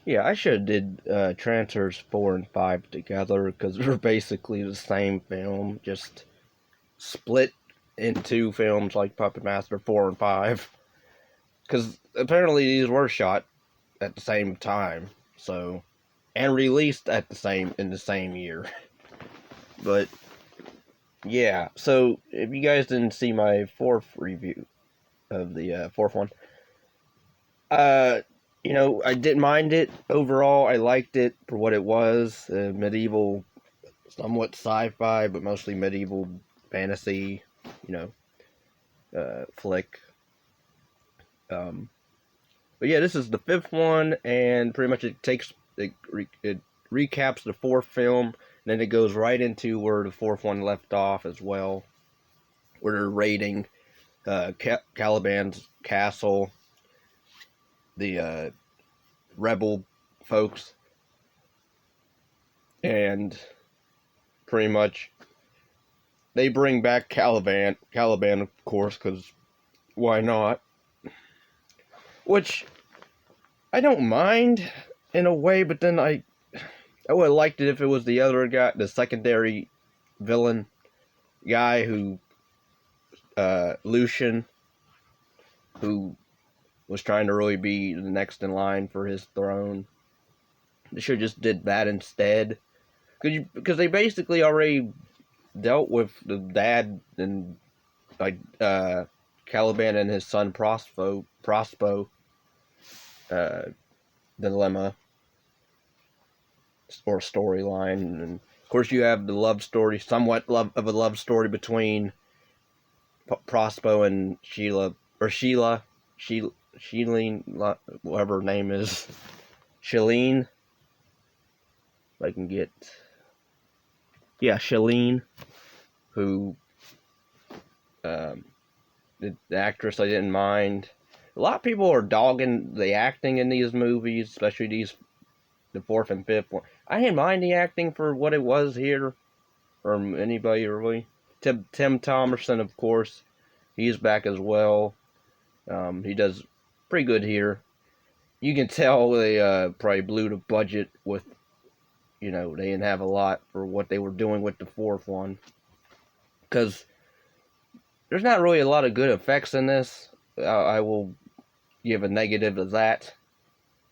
Yeah, I should have did Trancers 4 and 5 together because they're basically the same film, just split in two films like Puppet Master 4 and 5. Because apparently these were shot at the same time, so and released at the same year. But yeah, so if you guys didn't see my fourth review of the fourth one, uh, I didn't mind it overall. I liked it for what it was, medieval, somewhat sci-fi, but mostly medieval fantasy, you flick. Um, but yeah, this is the fifth one, and pretty much it recaps the fourth film, and then it goes right into where the fourth one left off as well, where they're raiding Caliban's castle, the rebel folks, and pretty much they bring back Caliban, of course, because why not? Which I don't mind in a way, but then I would have liked it if it was the other guy, the secondary villain guy who Lucian, who was trying to really be the next in line for his throne. They should have just did that instead, because they basically already dealt with the dad and like Caliban and his son Prospo uh, dilemma or storyline, and of course you have the love story, somewhat of a love story between Prospo and Sheilene, whatever her name is, Shalene. If I can get, yeah, Shalene, who um, the actress I didn't mind. A lot of people are dogging the acting in these movies, especially the fourth and fifth one. I didn't mind the acting for what it was here, from anybody really. Tim Thomerson, of course, he's back as well. He does pretty good here. You can tell they probably blew the budget with, they didn't have a lot for what they were doing with the fourth one. Because there's not really a lot of good effects in this. I will give a negative to that.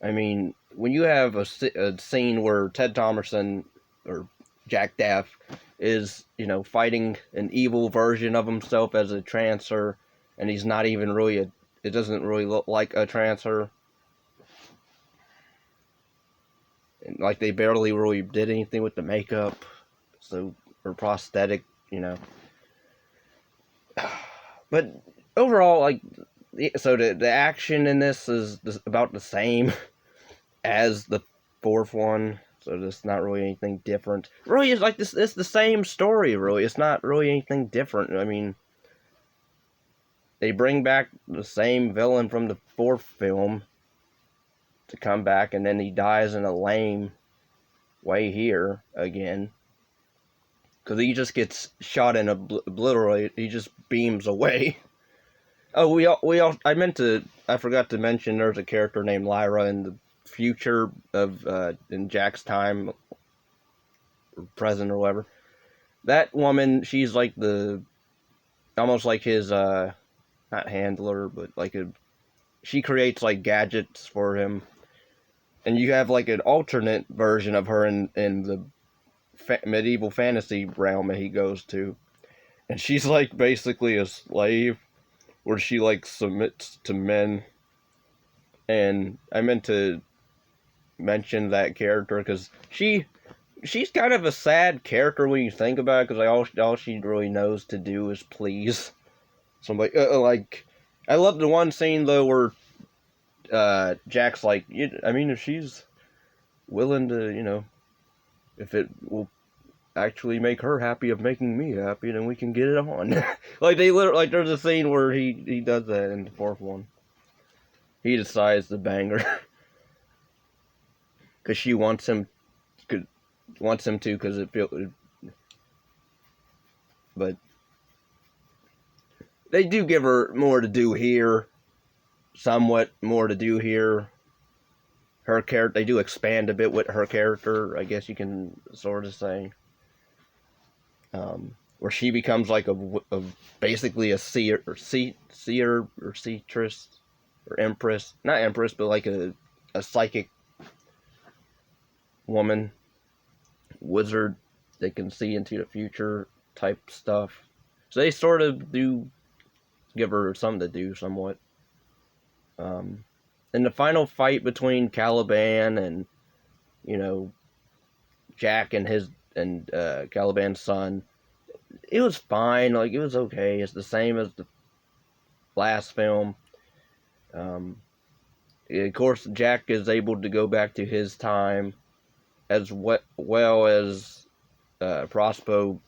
I mean, when you have a scene where Ted Thomerson or Jack Deth is, fighting an evil version of himself as a Trancer, and he's not even really it doesn't really look like a Trancer. And, like, they barely really did anything with the makeup, so, or prosthetic, But overall, like, so the action in this is about the same as the fourth one, so there's not really anything different. Really, it's like this. It's the same story. Really, it's not really anything different. I mean, they bring back the same villain from the fourth film to come back, and then he dies in a lame way here again, because he just gets shot and obliterated. He just beams away. Oh, I forgot to mention there's a character named Lyra in the future of in Jack's time, or present or whatever. That woman, she's like almost like his not handler, but like she creates like gadgets for him, and you have like an alternate version of her in the medieval fantasy realm that he goes to, and she's like basically a slave where she like submits to men. And I meant to mention that character because she's kind of a sad character when you think about it, because all she really knows to do is please somebody. Like, I love the one scene though where Jack's like, I mean, if she's willing to, if it will actually make her happy of making me happy, then we can get it on. Like, they literally, like, there's a scene where he does that in the fourth one. He decides to bang her because she wants him to, because it feels. But they do give her more to do here, somewhat more to do here. her character, they do expand a bit with her character, I guess you can sort of say. Where she becomes like basically a seer or seatress or empress, not empress, but like a psychic woman, wizard that can see into the future type stuff. So they sort of do give her something to do somewhat. In the final fight between Caliban and, you know, Jack and Caliban's son, it was fine. Like, it was okay. It's the same as the last film. Of course, Jack is able to go back to his time, as well as Prospero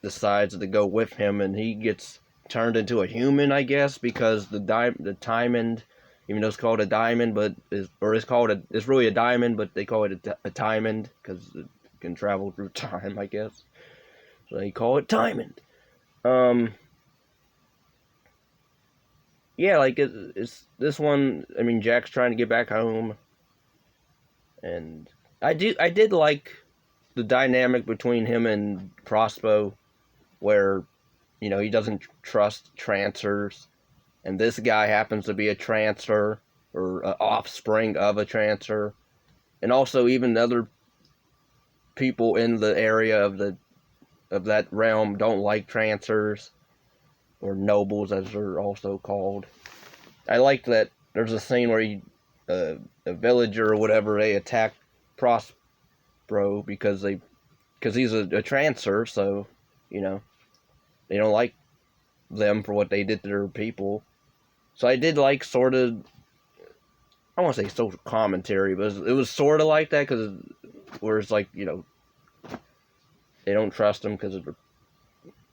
decides to go with him, and he gets turned into a human, I guess, because the diamond, even though it's called a diamond, it's really a diamond, but they call it a diamond because it can travel through time, I guess. So they call it diamond. Yeah, like it's this one. I mean, Jack's trying to get back home, and I did like the dynamic between him and Prospero, where, you know, he doesn't trust Trancers, and this guy happens to be a Trancer, or an offspring of a Trancer, and also even other people in the area of that realm don't like Trancers, or nobles as they're also called. I like that there's a scene where a villager or whatever, they attack Prospero because he's a Trancer, so, you know, they don't like them for what they did to their people. So I did like sort of, I won't say social commentary, but it was sort of like that, because where it's like, you know, they don't trust them because of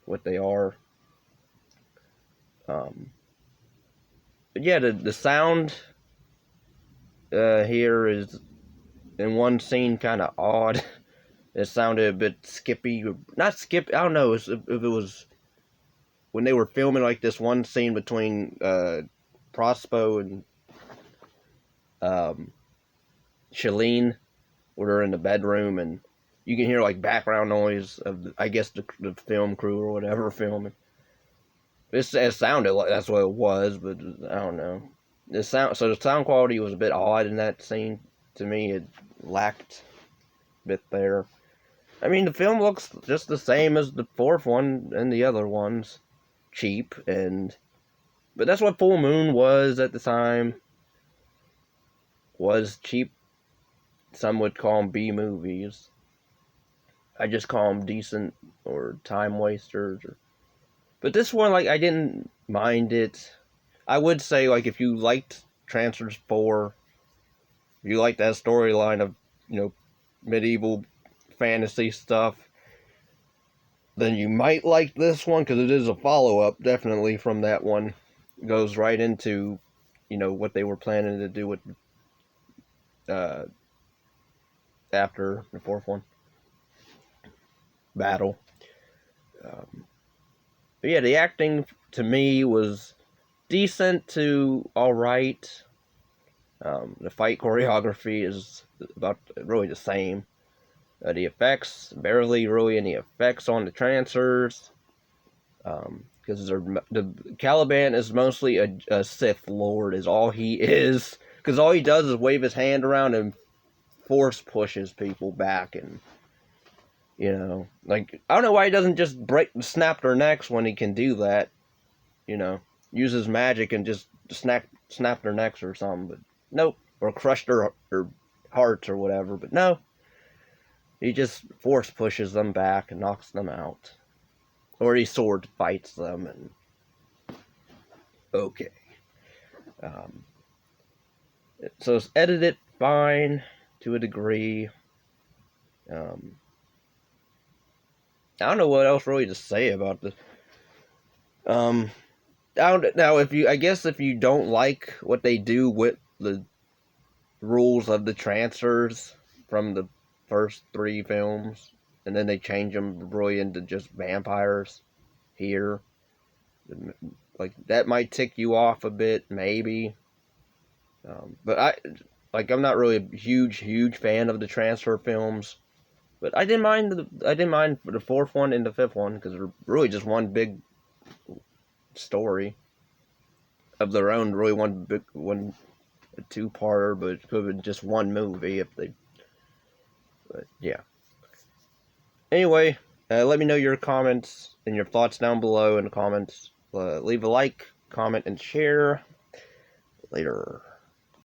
what they are. But yeah, the sound here is, in one scene, kind of odd. It sounded a bit skippy. Not skip, I don't know if it was when they were filming like this one scene between Prospero and Shalene, where they're in the bedroom, and you can hear like background noise of, I guess, the film crew or whatever filming. It sounded like that's what it was, but I don't know. The sound quality was a bit odd in that scene to me. It lacked a bit there. I mean, the film looks just the same as the fourth one and the other ones. Cheap, but that's what Full Moon was at the time. Was cheap. Some would call them B movies. I just call them decent or time wasters. But this one, like, I didn't mind it. I would say, like, if you liked Trancers 4, if you liked that storyline of, you know, medieval fantasy stuff, then you might like this one, because it is a follow-up, definitely, from that one. It goes right into, you know, what they were planning to do with after the fourth one. Battle. But yeah, the acting to me was decent to alright. The fight choreography is about really the same. The effects, barely really any effects on the Trancers. Because the Caliban is mostly a Sith Lord, is all he is. Because all he does is wave his hand around and force pushes people back, and, you know, like, I don't know why he doesn't just snap their necks when he can do that, you know, use his magic and just snap their necks or something, but nope, or crush their hearts or whatever, but no, he just force pushes them back and knocks them out, or he sword fights them, and okay. So it's edited fine to a degree. I don't know what else really to say about this. I guess if you don't like what they do with the rules of the Trancers from the first 3 films, and then they change them really into just vampires here, like, that might tick you off a bit, maybe. But Like, I'm not really a huge fan of the transfer films, but I didn't mind the fourth one and the fifth one because they're really just one big story of their own. Really, a two-parter, but it could have been just one movie if they. But yeah. Anyway, let me know your comments and your thoughts down below in the comments. Leave a like, comment, and share. Later.